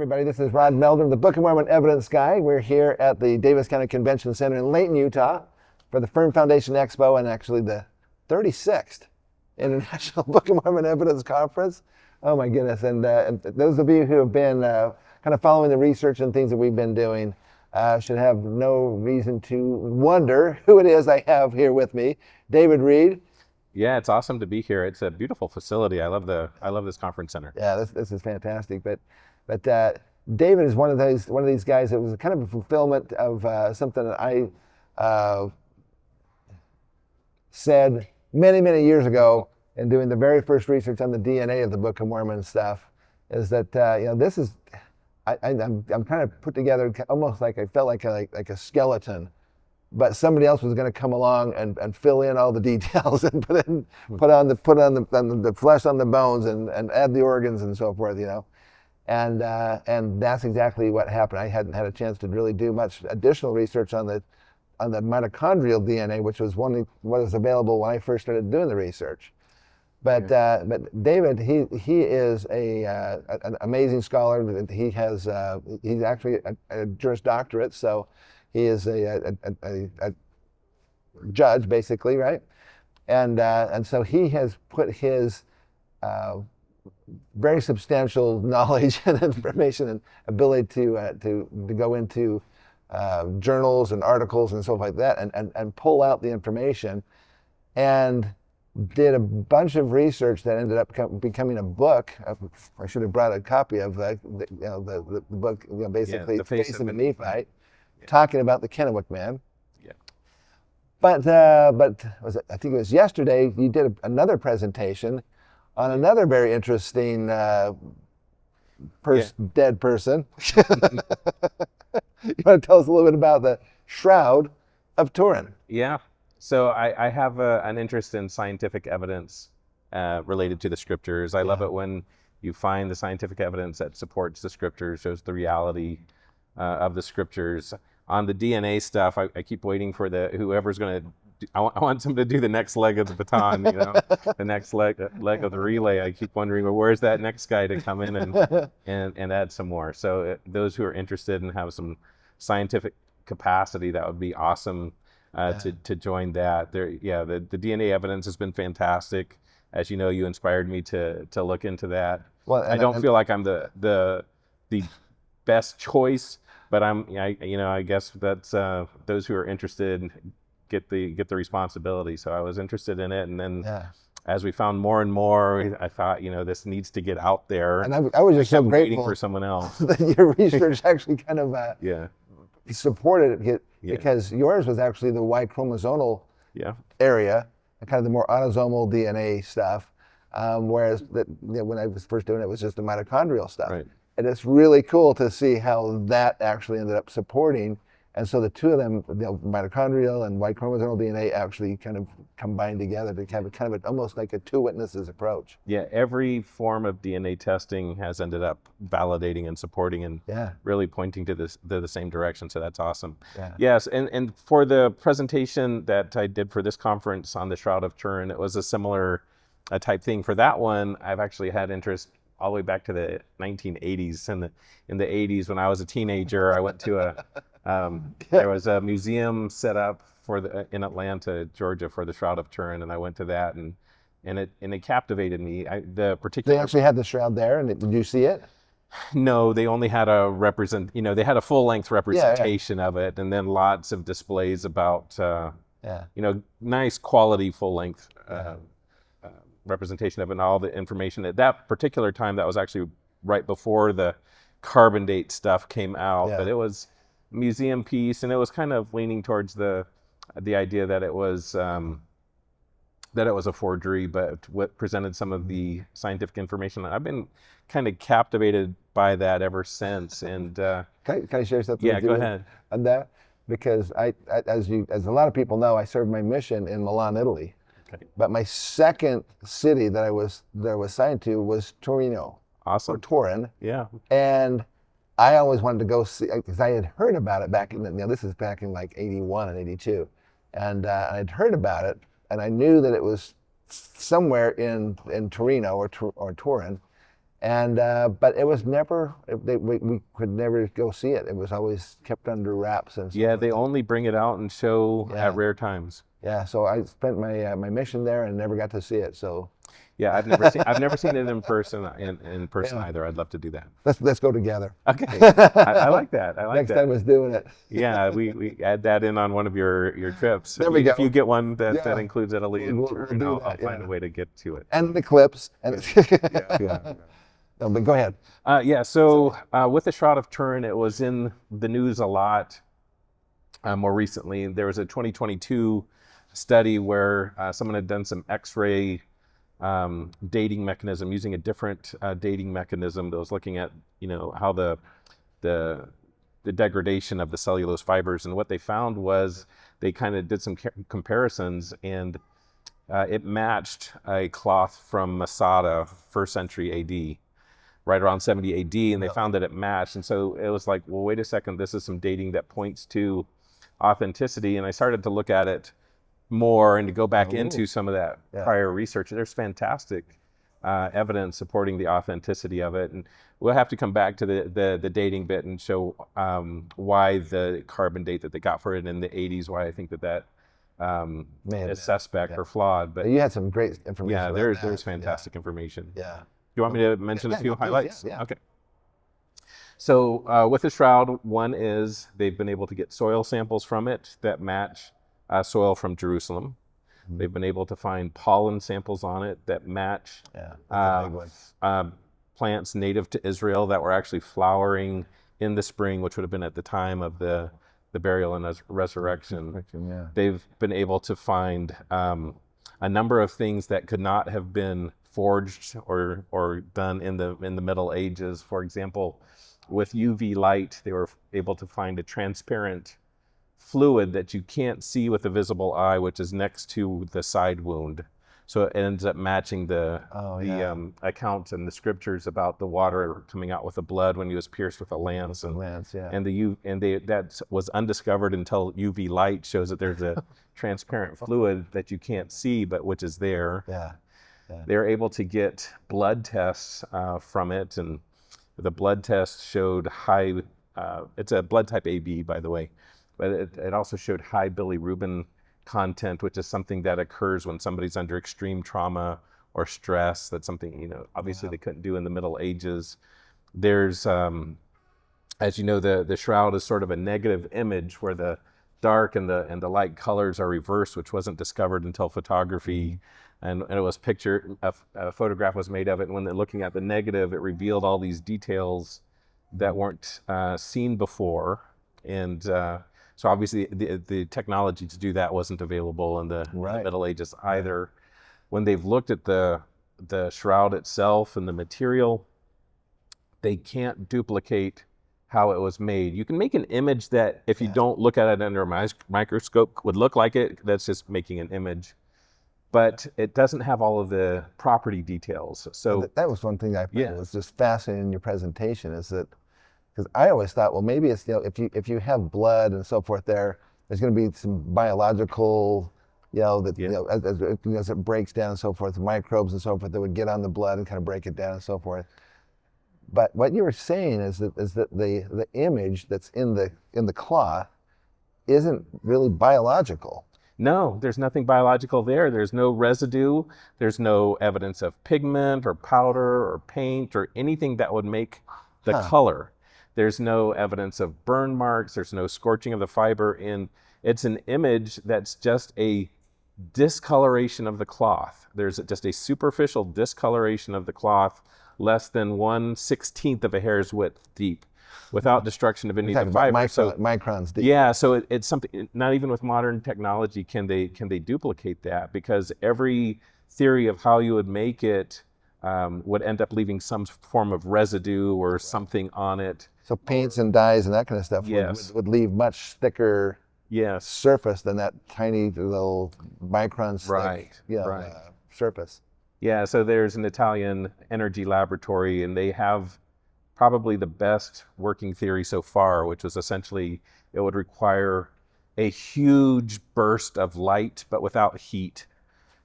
everybody, this is Rod Meldrum, the Book of Mormon evidence guy. We're here at the Davis County Convention Center in Layton, Utah for the Firm Foundation Expo and actually the 36th International Book of Mormon Evidence Conference. Oh my goodness, and those of you who have been kind of following the research and things that we've been doing should have no reason to wonder who it is I have here with me. David Reed. Yeah, it's awesome to be here. It's a beautiful facility. I love this conference center. Yeah, this is fantastic. But David is one of these guys that was kind of a fulfillment of something that I said many years ago in doing the very first research on the DNA of the Book of Mormon stuff. Is that this is I'm kind of put together almost like I felt like a skeleton. But somebody else was going to come along and fill in all the details and put on the flesh on the bones and add the organs and so forth, and that's exactly what happened. I hadn't had a chance to really do much additional research on the mitochondrial DNA, which was what was available when I first started doing the research. But David, he is an amazing scholar. He's actually a Juris Doctorate, so. He is a judge, basically, right? And so he has put his very substantial knowledge and information and ability to go into journals and articles and stuff like that and pull out the information, and did a bunch of research that ended up becoming a book. I should have brought a copy of the book, basically the Face of the Nephite. Talking about the Kennewick Man. Yeah. But I think it was yesterday, you did another presentation on another very interesting dead person. You want to tell us a little bit about the Shroud of Turin? Yeah. So I have an interest in scientific evidence related to the scriptures. I love it when you find the scientific evidence that supports the scriptures, shows the reality of the scriptures. On the DNA stuff, I keep waiting for whoever's going to. I want them to do the next leg of the baton, the next leg of the relay. I keep wondering, well, where's that next guy to come in and add some more. So those who are interested and have some scientific capacity, that would be awesome to join that. The DNA evidence has been fantastic. As you know, you inspired me to look into that. Well, I don't feel like I'm the best choice. But I guess that's those who are interested get the responsibility. So I was interested in it, and then as we found more and more, I thought, this needs to get out there. And I was just so grateful waiting for someone else that your research actually kind of supported it because yours was actually the Y chromosomal area, kind of the more autosomal DNA stuff, whereas when I was first doing it, it was just the mitochondrial stuff. Right. And it's really cool to see how that actually ended up supporting. And so the two of them, mitochondrial and Y chromosomal DNA, actually kind of combined together to have kind of almost like a two witnesses approach. Yeah, every form of DNA testing has ended up validating and supporting and really pointing to the same direction. So that's awesome. Yeah. Yes, and for the presentation that I did for this conference on the Shroud of Turin, it was a similar type thing. For that one, I've actually had interest all the way back to the 1980s. In the 80s, when I was a teenager, I went to there was a museum set up in Atlanta, Georgia, for the Shroud of Turin, and I went to that, and it captivated me. They actually had the shroud there, and did you see it? No, they only had they had a full-length representation of it, and then lots of displays about nice quality full-length representation of it, and all the information. At that particular time, that was actually right before the carbon date stuff came out, but it was a museum piece, and it was kind of leaning towards the idea that it was a forgery, but what presented some of the scientific information. I've been kind of captivated by that ever since. And can I share something? Yeah, go ahead. On that, because as a lot of people know, I served my mission in Milan, Italy. Okay. But my second city that I was assigned to was Torino. Awesome. Or Turin. Yeah. And I always wanted to go see, because I had heard about it back in, this is back in like 81 and 82. And I'd heard about it, and I knew that it was somewhere in Torino or Turin. And but it was never we could never go see it. It was always kept under wraps and Yeah, they only bring it out and show Yeah. at rare times. Yeah, so I spent my my mission there and never got to see it. So Yeah, I've never seen it in person Yeah. either. I'd love to do that. let's go together. Okay, I like that. I like Next that. time is doing it. Yeah, we add that in on one of your trips. There we If go. you get one that Yeah. includes Italy We'll tour, do I'll that, find yeah. a way to get to it. And the clips. And Yeah. No, but go ahead. Yeah. So with the Shroud of Turin, it was in the news a lot more recently. There was a 2022 study where someone had done some X-ray dating mechanism using a different dating mechanism that was looking at, how the degradation of the cellulose fibers. And what they found was they kind of did some comparisons, and it matched a cloth from Masada, 1st century AD, right around 70 AD, and they found that it matched. And so it was like, well, wait a second, this is some dating that points to authenticity. And I started to look at it more and to go back into some of that prior research. There's fantastic evidence supporting the authenticity of it. And we'll have to come back to the dating bit and show why the carbon date that they got for it in the 80s, why I think that is suspect or flawed. But you had some great information. yeah, about there's that. fantastic information. Yeah. Do you want me to mention a few highlights? Yeah. Okay. So with the Shroud, one is they've been able to get soil samples from it that match soil from Jerusalem. Mm-hmm. They've been able to find pollen samples on it that match that's a big one. plants native to Israel that were actually flowering in the spring, which would have been at the time of the burial and resurrection. Yeah. They've been able to find a number of things that could not have been forged or done in the Middle Ages. For example, with UV light, they were able to find a transparent fluid that you can't see with the visible eye, which is next to the side wound. So it ends up matching the accounts and the scriptures about the water coming out with the blood when he was pierced with a lance. That was undiscovered until UV light shows that there's a transparent fluid that you can't see, but which is there. Yeah. They're able to get blood tests from it, and the blood test showed high. It's a blood type AB, by the way, but it also showed high bilirubin content, which is something that occurs when somebody's under extreme trauma or stress. That's something, obviously they couldn't do in the Middle Ages. There's, as you know, the shroud is sort of a negative image where the dark and the light colors are reversed, which wasn't discovered until photography. And it was pictured, a photograph was made of it. And when they're looking at the negative, it revealed all these details that weren't seen before. And so obviously the technology to do that wasn't available in the Middle Ages either. When they've looked at the shroud itself and the material, they can't duplicate how it was made. You can make an image that, if you don't look at it under a microscope, would look like it. That's just making an image. But it doesn't have all of the property details. So that was one thing I found was just fascinating in your presentation, is that, because I always thought, well, maybe it's, if you have blood and so forth there's going to be some biological, as it breaks down and so forth, microbes and so forth that would get on the blood and kind of break it down and so forth. But what you were saying is that the image that's in the cloth isn't really biological. No, there's nothing biological there. There's no residue. There's no evidence of pigment or powder or paint or anything that would make the color. There's no evidence of burn marks. There's no scorching of the fiber. And it's an image that's just a discoloration of the cloth. There's just a superficial discoloration of the cloth, less than 1/16 of a hair's width deep, without destruction of any of the fiber. Microns deep. Yeah, so it's something, not even with modern technology can they duplicate that, because every theory of how you would make it would end up leaving some form of residue or something on it. So paints and dyes and that kind of stuff would leave much thicker surface than that tiny little microns surface. Yeah, so there's an Italian energy laboratory, and they have probably the best working theory so far, which was essentially it would require a huge burst of light, but without heat.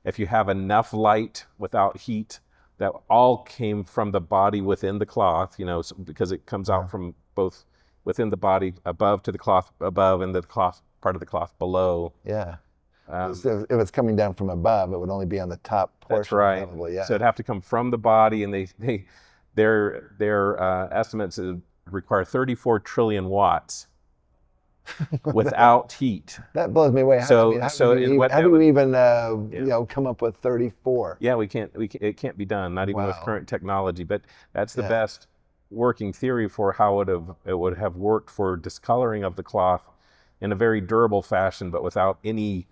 If you have enough light without heat that all came from the body within the cloth, because it comes out from both within the body above to the cloth above and the cloth part of the cloth below. Yeah. So if it's coming down from above, it would only be on the top portion. That's right. Probably, yeah. So it'd have to come from the body, and their estimates require 34 trillion watts without heat. That blows me away. How do we even come up with 34? Yeah, we can't. It can't be done. Not even with current technology. But that's the best working theory for how it would have worked for discoloring of the cloth in a very durable fashion, but without any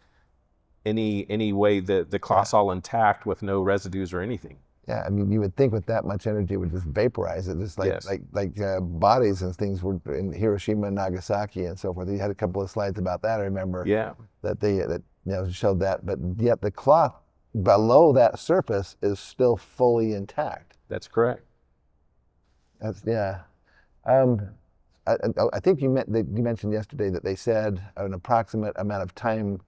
way that the cloth's all intact with no residues or anything. Yeah, I mean, you would think with that much energy it would just vaporize it, just like bodies and things were in Hiroshima and Nagasaki and so forth. You had a couple of slides about that. I remember. Yeah. That showed that, but yet the cloth below that surface is still fully intact. That's correct. I think you mentioned yesterday that they said an approximate amount of time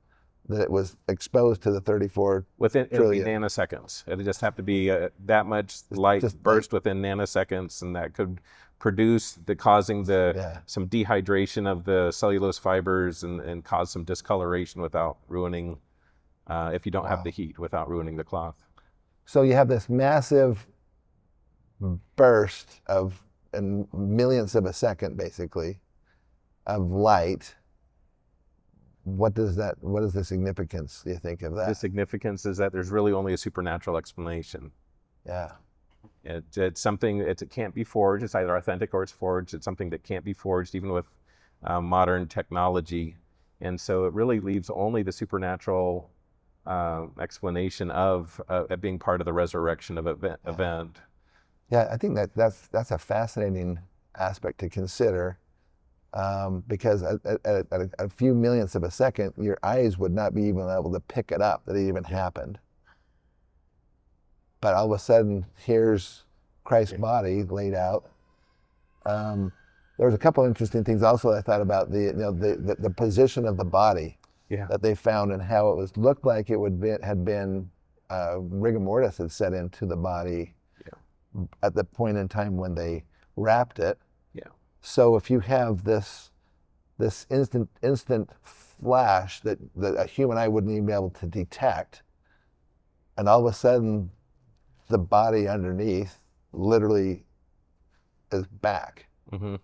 that it was exposed to the 34 within trillion. It'll be nanoseconds. It'll just have to be that much light burst within nanoseconds, and that could produce causing some dehydration of the cellulose fibers and cause some discoloration without ruining, if you don't have the heat, without ruining the cloth. So you have this massive burst of in millionths of a second, basically, of light. What is the significance, do you think, of that? The significance is that there's really only a supernatural explanation. Yeah. It's something, it can't be forged. It's either authentic or it's forged. It's something that can't be forged even with modern technology. And so it really leaves only the supernatural explanation of it being part of the resurrection of event. Yeah, I think that's a fascinating aspect to consider. Because at a few millionths of a second, your eyes would not be even able to pick it up that it even happened. But all of a sudden, here's Christ's body laid out. There was a couple of interesting things also I thought about the position of the body that they found and how it looked like it had been rigor mortis had set into the body at the point in time when they wrapped it. So if you have this instant flash that a human eye wouldn't even be able to detect, and all of a sudden the body underneath literally is back. Mm-hmm.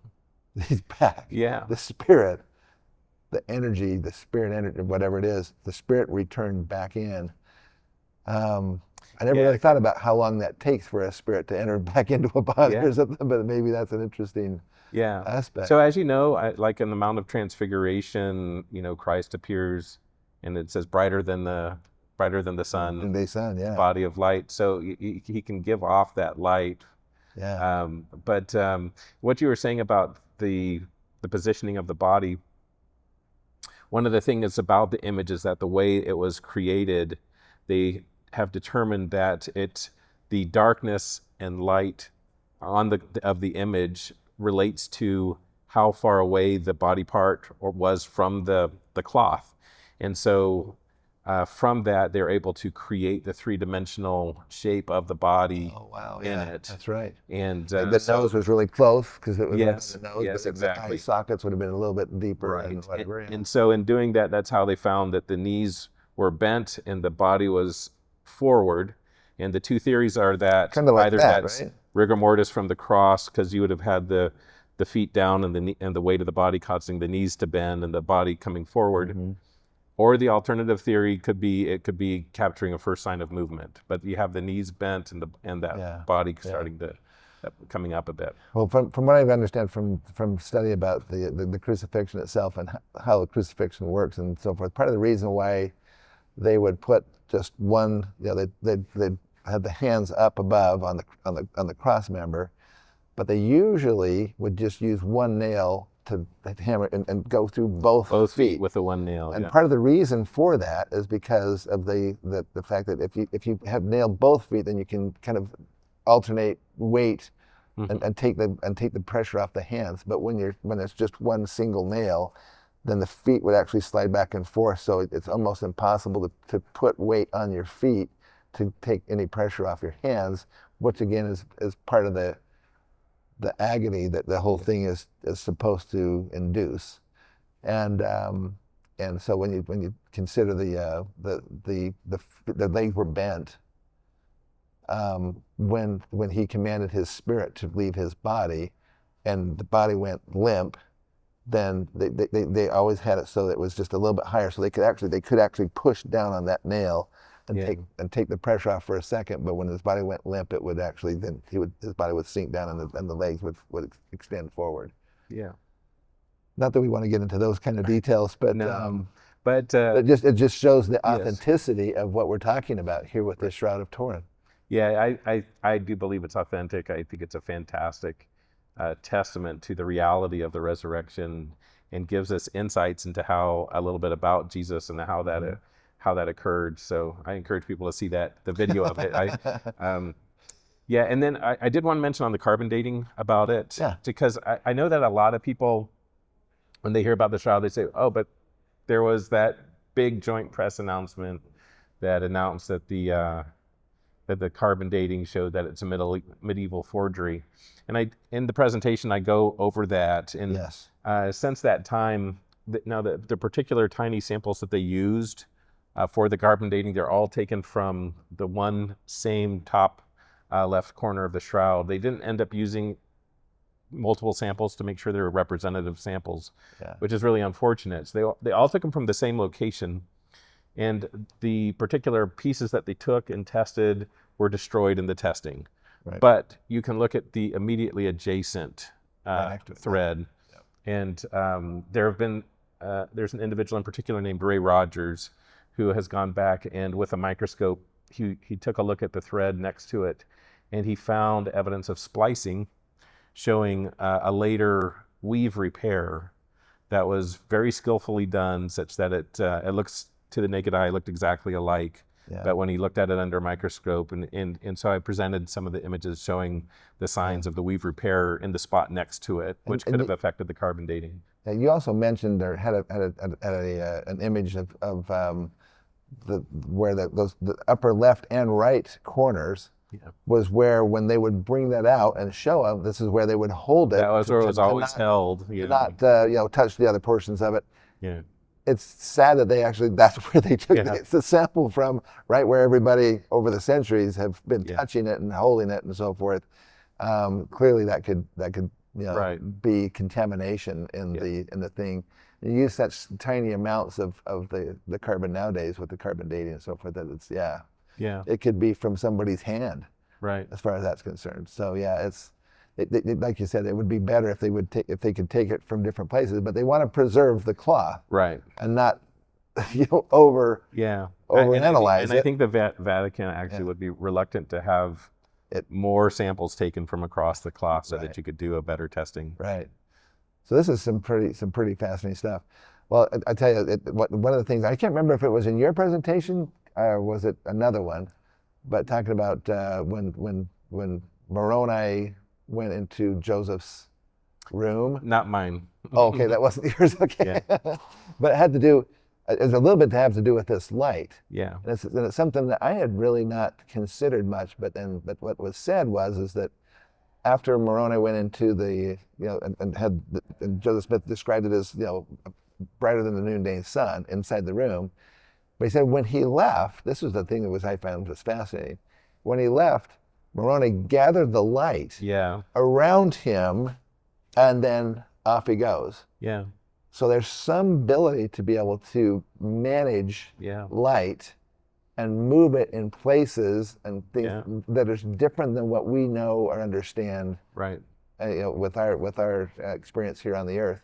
He's back. Yeah. The spirit, the energy, whatever it is, the spirit returned back in. I never really thought about how long that takes for a spirit to enter back into a body or something, but maybe that's an interesting aspect. So as you know, like in the Mount of Transfiguration, Christ appears, and it says brighter than the sun, body of light. So he can give off that light. Yeah. But what you were saying about the positioning of the body, one of the things about the image is that the way it was created, they have determined that the darkness and light of the image relates to how far away the body part was from the cloth. And so from that, they're able to create the three-dimensional shape of the body in it. That's right. And the nose was really close because it was yes, the nose, yes, but exactly. the eye sockets would have been a little bit deeper. Right. And whatever. And so in doing that, that's how they found that the knees were bent and the body was forward. And the two theories are that kind of like either that's right? rigor mortis from the cross, because you would have had the feet down and the weight of the body causing the knees to bend and the body coming forward. Mm-hmm. Or the alternative theory could be capturing a first sign of movement, but you have the knees bent and that body starting to coming up a bit. Well, from what I understand from study about the crucifixion itself and how the crucifixion works and so forth, part of the reason why they would put just one, they'd have the hands up above on the cross member, but they usually would just use one nail to hammer and go through both feet with the one nail. And part of the reason for that is because of the fact that if you have nailed both feet, then you can kind of alternate weight and take the pressure off the hands. But when it's just one single nail, then the feet would actually slide back and forth. So it's almost impossible to put weight on your feet to take any pressure off your hands, which again is part of the agony that the whole thing is supposed to induce. And so when you consider the legs were bent, when he commanded his spirit to leave his body, and the body went limp, then they always had it so that it was just a little bit higher, so they could actually push down on that nail and take the pressure off for a second. But when his body went limp, it would actually his body would sink down and the legs would extend forward. Yeah. Not that we want to get into those kind of details, but No. it just shows the authenticity of what we're talking about here with this Shroud of Turin. Yeah, I do believe it's authentic. I think it's a fantastic testament to the reality of the resurrection, and gives us insights into a little bit about Jesus and how that occurred. So I encourage people to see the video of it. And then I did want to mention on the carbon dating about it, because I know that a lot of people, when they hear about the shroud, they say, oh, but there was that big joint press announcement that announced that the carbon dating showed that it's a medieval forgery. And in the presentation, I go over that. And since that time, now the particular tiny samples that they used for the carbon dating, they're all taken from the one same top left corner of the shroud. They didn't end up using multiple samples to make sure they were representative samples, which is really unfortunate. So they all took them from the same location, and the particular pieces that they took and tested were destroyed in the testing. Right. But you can look at the immediately adjacent thread, and there's an individual in particular named Ray Rogers who has gone back, and with a microscope, he took a look at the thread next to it, and he found evidence of splicing, showing a later weave repair that was very skillfully done, such that it looks, to the naked eye, looked exactly alike. But when he looked at it under a microscope, and so I presented some of the images showing the signs of the weave repair in the spot next to it, which could have affected the carbon dating. And you also mentioned, or had an image of where the upper left and right corners was where, when they would bring that out and show them, this is where they would hold it. That was where it was always held. Not touch the other portions of it. Yeah. It's sad that that's where they took the sample from, right where everybody over the centuries have been touching it and holding it and so forth. Clearly that could be contamination in the thing. You use such tiny amounts of the carbon nowadays with the carbon dating and so forth that it's it could be from somebody's hand, right? As far as that's concerned. So like you said, it would be better if they could take it from different places, but they want to preserve the cloth, right, and not over analyze it. And I think the Vatican actually would be reluctant to have more samples taken from across the cloth so that you could do a better testing. Right. So this is some pretty fascinating stuff. Well, I tell you, one of the things, I can't remember if it was in your presentation or was it another one, but talking about when Moroni went into Joseph's room. Not mine. Oh, okay, that wasn't yours. Okay, but it had to do. It's a little bit to have to do with this light. Yeah, and it's something that I had really not considered much. But what was said is that after Moroni went into the and Joseph Smith described it as brighter than the noonday sun inside the room. But he said when he left, this was the thing that I found was fascinating. When he left, Moroni gathered the light around him, and then off he goes. Yeah. So there's some ability to be able to manage light and move it in places and things that are different than what we know or understand. Right. With our experience here on the earth.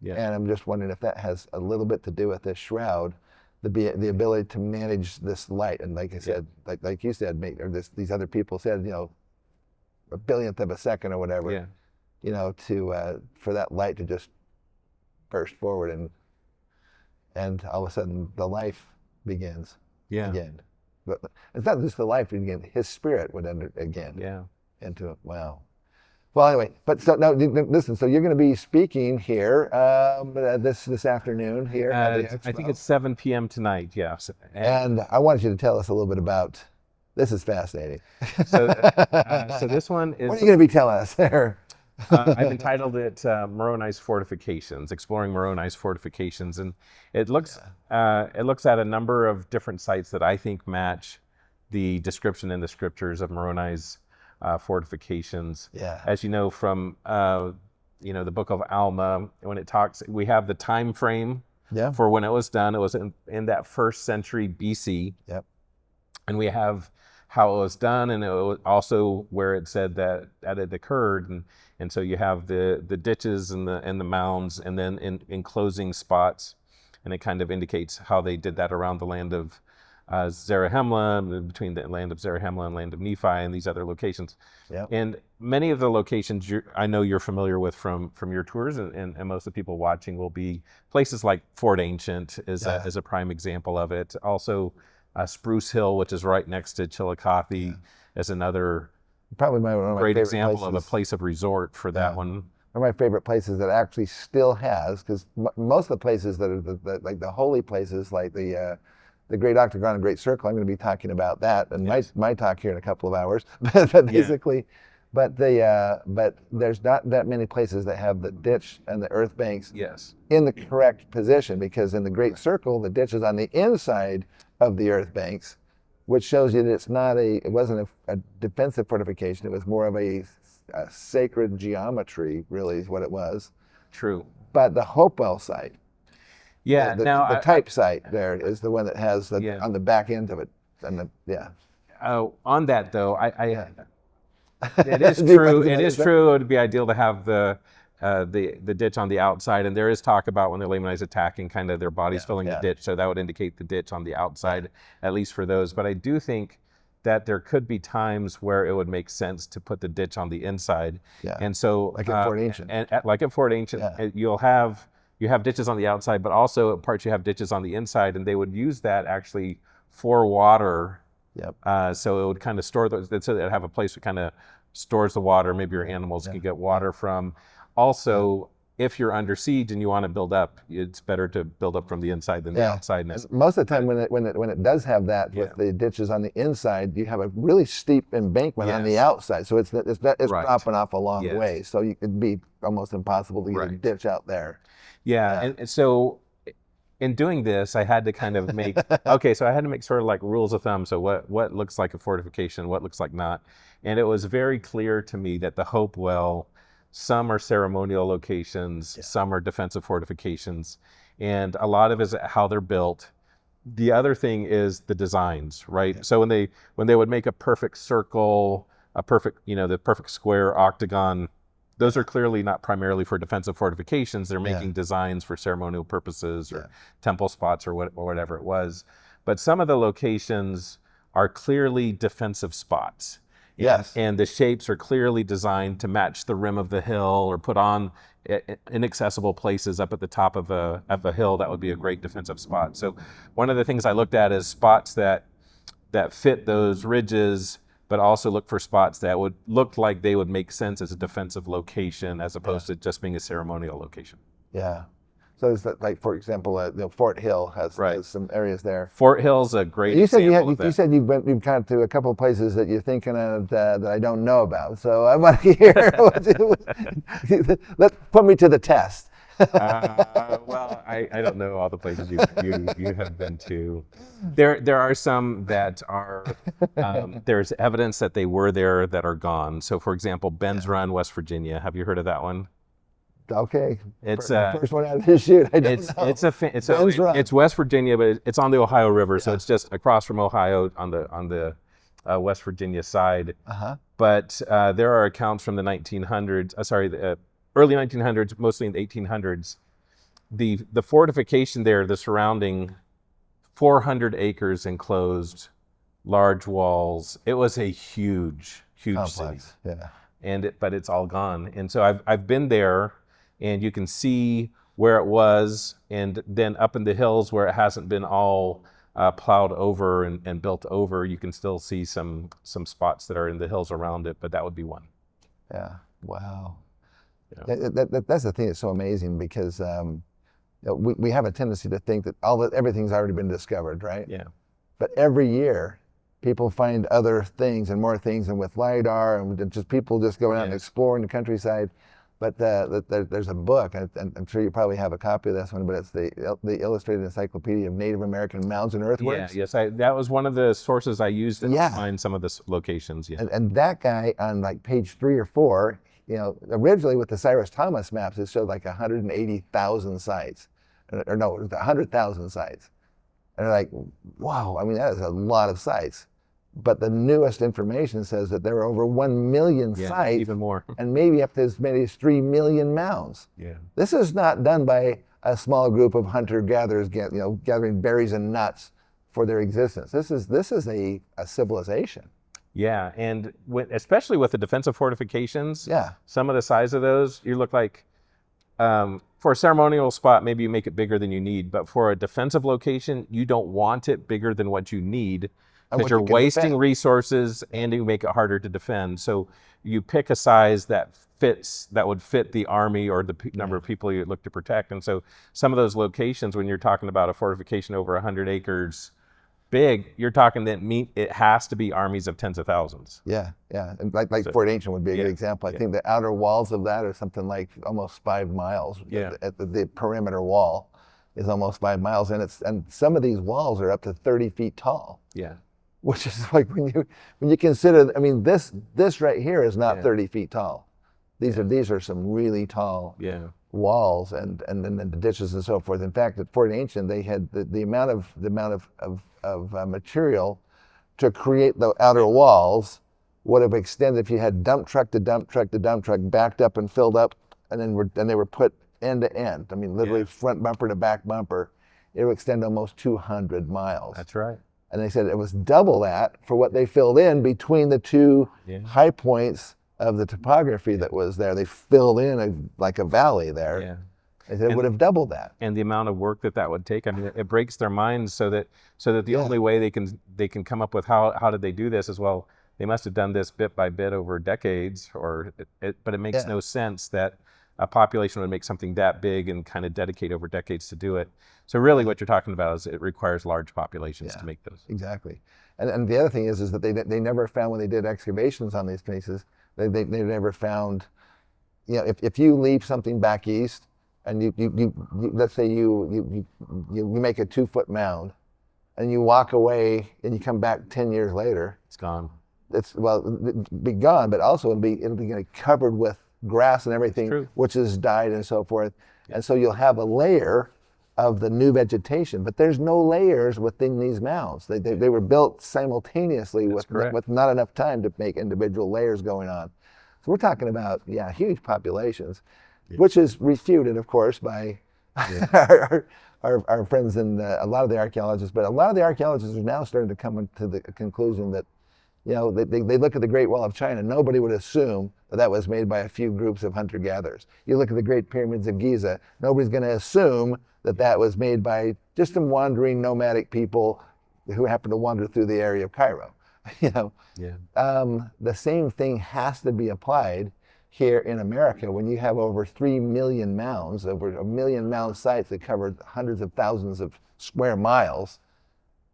Yeah. And I'm just wondering if that has a little bit to do with this shroud. The ability to manage this light, and like I said, like you said, these other people said, a billionth of a second or whatever, for that light to just burst forward, and all of a sudden the life begins again. But it's not just the life again; his spirit would enter again into it. Wow. Well, anyway, but so now listen. So you're going to be speaking here this afternoon here at the Expo. I think it's 7 p.m. tonight. Yes. And I wanted you to tell us a little bit about This is fascinating. So this one What are is, you going to be telling us there? I've entitled it Moroni's Fortifications, Exploring Moroni's Fortifications. And it looks at a number of different sites that I think match the description in the scriptures of Moroni's fortifications. Yeah. As you know from the Book of Alma, when it talks, we have the time frame Yeah. for when it was done. It was in that first century BC. Yep. And we have how it was done, and it was also where it said that it occurred, and so you have the ditches and the mounds, and then enclosing spots, and it kind of indicates how they did that around the land of Zarahemla, between the land of Zarahemla and land of Nephi, and these other locations. Yep. And many of the locations I know you're familiar with from your tours, and most of the people watching will be places like Fort Ancient is a prime example of it. Also, Spruce Hill, which is right next to Chillicothe, is another probably one of my great favorite example places. of a place of resort for that one. One of my favorite places that actually still has, because most of the places that are like the holy places, like the Great Octagon and Great Circle, I'm going to be talking about that in my talk here in a couple of hours. But basically, but there's not that many places that have the ditch and the earth banks in the correct position, because in the Great Circle, the ditch is on the inside of the earth banks, which shows you that it wasn't a defensive fortification. It was more of a sacred geometry, really, is what it was. True. But the Hopewell site, the type site there is the one that has on the back end of it, and on that though, it is true. It is true. It would be ideal to have the ditch on the outside, and there is talk about when the Lamanites attacking, kind of their bodies filling the ditch, so that would indicate the ditch on the outside, at least for those. But I do think that there could be times where it would make sense to put the ditch on the inside, and so like at Fort Ancient, like at Fort Ancient, you have ditches on the outside, but also at parts you have ditches on the inside, and they would use that actually for water. So it would kind of store those, so they'd have a place that kind of stores the water. Maybe your animals can get water from. Also, if you're under siege and you want to build up, it's better to build up from the inside than the outside. Most of the time, when it does have that with the ditches on the inside, you have a really steep embankment on the outside, so it's dropping off a long way. So it'd be almost impossible to get a ditch out there. And so in doing this, I had to kind of make so I had to make sort of like rules of thumb. So what looks like a fortification, what looks like not, and it was very clear to me that the Hopewell, some are ceremonial locations, some are defensive fortifications, and a lot of it is how they're built. The other thing is the designs, right? So when they would make a perfect circle, the perfect square, octagon, those are clearly not primarily for defensive fortifications. They're making designs for ceremonial purposes or temple spots or whatever it was. But some of the locations are clearly defensive spots. And the shapes are clearly designed to match the rim of the hill or put on inaccessible places up at the top of a hill. That would be a great defensive spot. So one of the things I looked at is spots that fit those ridges, but also look for spots that would look like they would make sense as a defensive location as opposed to just being a ceremonial location. So is that, like, for example, Fort Hill has some areas there. Fort Hill's a great example of that. You said you've gone to a couple of places that you're thinking of that I don't know about. So I want to hear. Let's put me to the test. Well, I don't know all the places you have been to. There are some that are there's evidence that they were there that are gone. So, for example, Ben's Run, West Virginia. Have you heard of that one? Okay. It's first one out of his chute. I don't know. It's West Virginia, but it's on the Ohio River, so it's just across from Ohio on the West Virginia side. But there are accounts from the 1900s. The early 1900s, mostly in the 1800s. The fortification there, the surrounding 400 acres enclosed, large walls. It was a huge complex city. But it's all gone. And so I've been there. And you can see where it was, and then up in the hills where it hasn't been all plowed over and built over, you can still see some spots that are in the hills around it, but that would be one. Wow. That's the thing that's so amazing, because we have a tendency to think that everything's already been discovered, right? But every year people find other things and more things, and with LiDAR, and just people just going out and exploring the countryside. But there's a book, and I'm sure you probably have a copy of this one, but it's the Illustrated Encyclopedia of Native American Mounds and Earthworks. Yeah, yes, that was one of the sources I used to find some of the locations. Yeah, and that guy on like page 3 or 4, originally with the Cyrus Thomas maps, it showed like 180,000 sites, or no, it was 100,000 sites. And they're like, wow, I mean, that is a lot of sites. But the newest information says that there are over 1 million sites, even more, and maybe up to as many as 3 million mounds. Yeah, this is not done by a small group of hunter-gatherers, gathering berries and nuts for their existence. This is a civilization. Yeah, and especially with the defensive fortifications. Yeah, some of the size of those, you look like. For a ceremonial spot, maybe you make it bigger than you need, but for a defensive location, you don't want it bigger than what you need, because you're wasting resources and you make it harder to defend. So you pick a size that would fit the army or the number of people you look to protect. And so some of those locations, when you're talking about a fortification over 100 acres big, you're talking that it has to be armies of tens of thousands. Yeah, and like Fort Ancient would be a good example. I think the outer walls of that are something like almost 5 miles. Yeah, the perimeter wall is almost 5 miles, and some of these walls are up to 30 feet tall. Yeah, which is like when you consider, I mean, this right here is not 30 feet tall. These are some really tall walls, and then the ditches and so forth. In fact, at Fort Ancient, they had the amount of material to create the outer walls would have extended if you had dump truck to dump truck to dump truck backed up and filled up, and they were put end to end. I mean, literally front bumper to back bumper. It would extend almost 200 miles. That's right. And they said it was double that for what they filled in between the two high points of the topography that was there. They filled in like a valley there. Yeah. They said it would have doubled that. And the amount of work that would take, I mean, it breaks their minds, so that the only way they can come up with how did they do this is, well, they must have done this bit by bit over decades, but it makes no sense that a population would make something that big and kind of dedicate over decades to do it. So really what you're talking about is it requires large populations to make those. Exactly. And the other thing is that they never found, when they did excavations on these places, they never found, if you leave something back east, and you let's say you make a 2-foot mound, and you walk away and you come back 10 years later, it's gone. It'll be gone, but also it'll be covered with grass and everything, which has died and so forth. And so you'll have a layer of the new vegetation, but there's no layers within these mounds. They were built simultaneously with not enough time to make individual layers going on. So we're talking about, huge populations, which is refuted, of course, by our friends and a lot of the archaeologists. But a lot of the archaeologists are now starting to come to the conclusion that, they look at the Great Wall of China. Nobody would assume that was made by a few groups of hunter-gatherers. You look at the Great Pyramids of Giza. Nobody's going to assume that was made by just some wandering nomadic people who happen to wander through the area of Cairo. The same thing has to be applied here in America when you have over 3 million mounds, over 1 million mound sites that covered hundreds of thousands of square miles.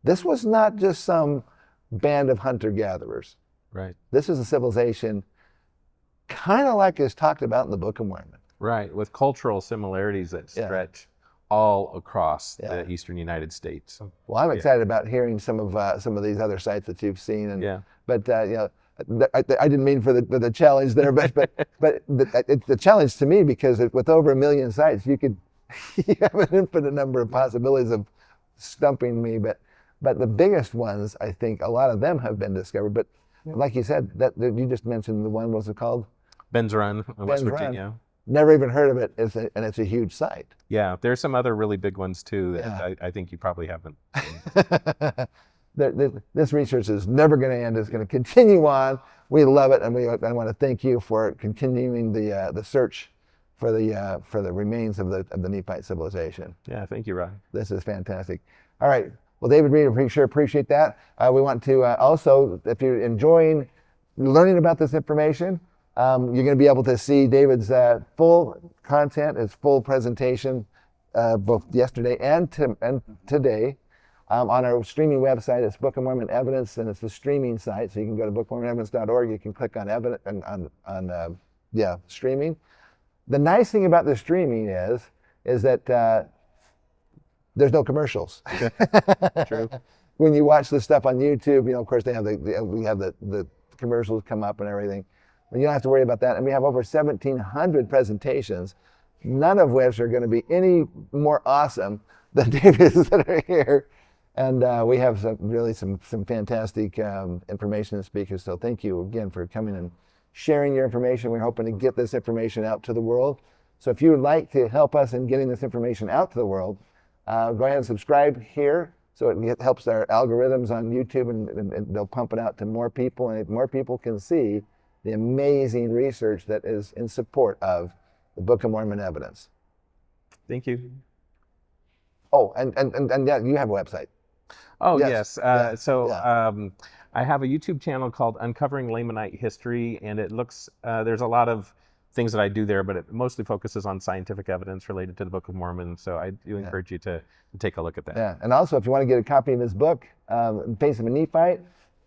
This was not just some band of hunter-gatherers. Right. This is a civilization kind of like is talked about in the Book of Mormon. Right, with cultural similarities that stretch all across the eastern United States. Well, I'm excited about hearing some of these other sites that you've seen. But I didn't mean for the challenge there, but it's the challenge to me, because with over 1 million sites, you have an infinite number of possibilities of stumping me. But the biggest ones, I think, a lot of them have been discovered. But like you said, that you just mentioned the one, what's it called? Ben's Run, West Virginia. Never even heard of it, and it's a huge site. Yeah, there's some other really big ones too that I think you probably haven't. This research is never going to end. It's going to continue on. We love it, and I want to thank you for continuing the search for the remains of the Nephite civilization. Yeah, thank you, Ryan. This is fantastic. All right. Well, David Reed, we sure appreciate that. We want to also, if you're enjoying learning about this information, you're going to be able to see David's full content, his full presentation, both yesterday and today. On our streaming website, it's Book of Mormon Evidence, and it's the streaming site. So you can go to bookofmormonevidence.org. You can click on evidence on streaming. The nice thing about the streaming is that there's no commercials. True. When you watch the stuff on YouTube, of course they have we have the commercials come up and everything. But you don't have to worry about that. And we have over 1,700 presentations, none of which are going to be any more awesome than David's that are here. And we have some fantastic information and speakers. So thank you again for coming and sharing your information. We're hoping to get this information out to the world. So if you would like to help us in getting this information out to the world, go ahead and subscribe here. So it helps our algorithms on YouTube, and they'll pump it out to more people. And if more people can see the amazing research that is in support of the Book of Mormon evidence. Thank you. Oh, and yeah, you have a website. Oh, yes. Yeah. I have a YouTube channel called Uncovering Lamanite History, and it looks, there's a lot of things that I do there, but it mostly focuses on scientific evidence related to the Book of Mormon. So I do encourage you to take a look at that. Yeah, and also if you want to get a copy of his book, Face of a Nephite,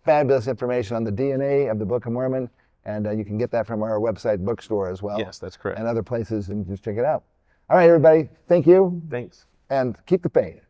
fabulous information on the DNA of the Book of Mormon, and you can get that from our website bookstore as well. Yes, that's correct. And other places, and just check it out. All right, everybody, thank you. Thanks. And keep the faith.